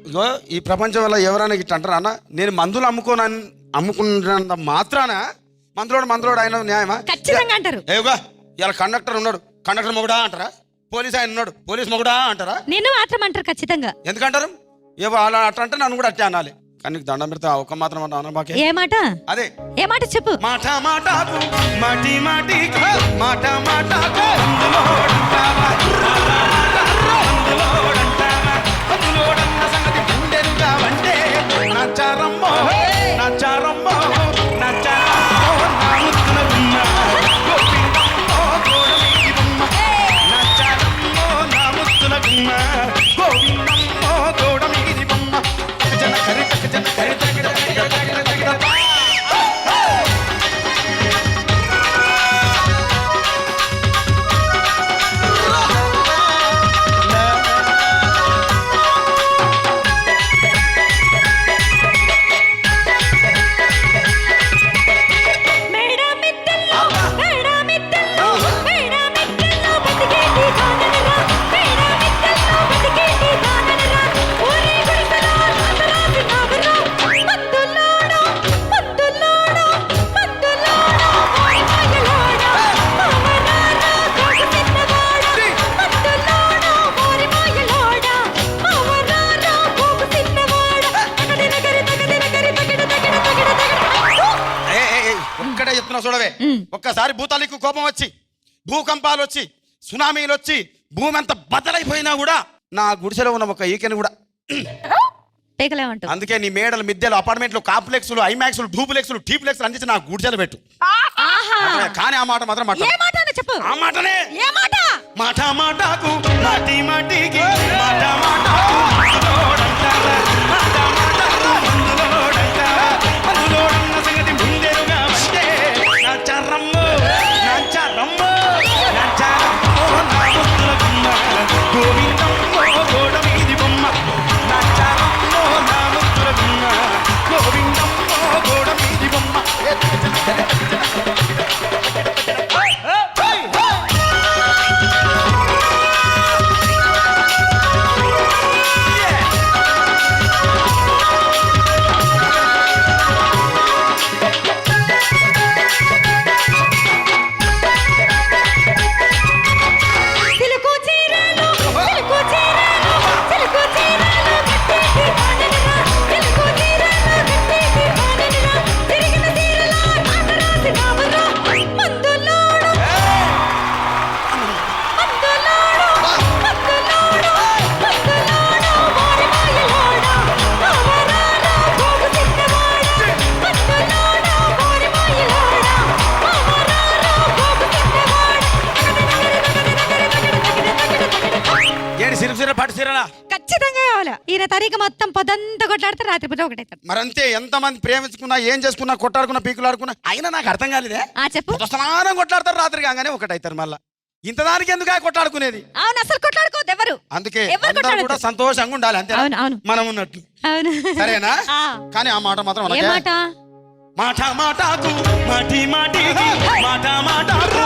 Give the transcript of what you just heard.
ఇగో ఈ ప్రపంచం వల్ల ఎవరైనా ఇట్లా అంటారా అన్న? నేను మందులు అమ్ముకున్నంత మాత్రాన మందులోడు ఆయన న్యాయమా? ఖచ్చితంగా అంటారు. ఏగా ఇలా కండక్టర్ ఉన్నాడు, కండక్టర్ మొగుడా అంటారా? పోలీస్ ఆయన ఉన్నాడు, పోలీస్ మొగుడా అంటారా? నిన్ను మాత్రం అంటారు ఖచ్చితంగా. ఎందుకంటారు? ఏవో అలా అట్లా అంటే నన్ను కూడా అట్టే అనాలి. కానీ నీకు దండం పెడితే ఒక మాత్రం అన్న ఏ మాట? అదే ఏ మాట చెప్పు. మాట మాటకు మాటి మాటికి మాట మాటకు నచ్చారమ్మో నచ్చారమ్మో చూడవే. ఒక్కసారి భూతాలకు కోపం వచ్చి, భూకంపాలు వచ్చి, సునామీలు వచ్చి, భూమి అంతా బద్దలైపోయినా కూడా నా గుడిసెలో ఉన్న ఒక ఈకెను కూడా అందుకే నీ మేడలు, మిద్దెలు, అపార్ట్మెంట్లు, కాంప్లెక్స్లు, ఐమాక్స్లు, డూప్లెక్స్లు, టీప్లెక్స్లు అందించి నా గుడిసెలు పెట్టు. కానీ ఆ మాట మాత్రం చెప్పు. ఆ మాటనే మాట మాటకు మాటి మాటికి మాట మాటకు ఖచ్చితంగా కావాలి. ఈయన తరీక మొత్తం పొద్దంతా కొట్లాడితే రాత్రి పూట ఒకటైతారు. మరంతే, ఎంతమంది ప్రేమించుకున్నా, ఏం చేసుకున్నా, కొట్టాడుకున్నా, పీకులాడుకున్నా, అయినా నాకు అర్థం కాలేదే. చెప్పు. సమానం కొట్లాడతారు, రాత్రి కాగానే ఒకటైతారు. మళ్ళా ఇంతదానికి ఎందుకు కొట్లాడుకునేది? అవును, అసలు కొట్లాడుకోవద్దు ఎవరు. అందుకే కూడా సంతోషంగా ఉండాలి, అంతే మనం ఉన్నట్టు. సరేనా? కానీ ఆ మాట మాత్రం మాట మాటకు మాటి మాటికి మాట మాటకు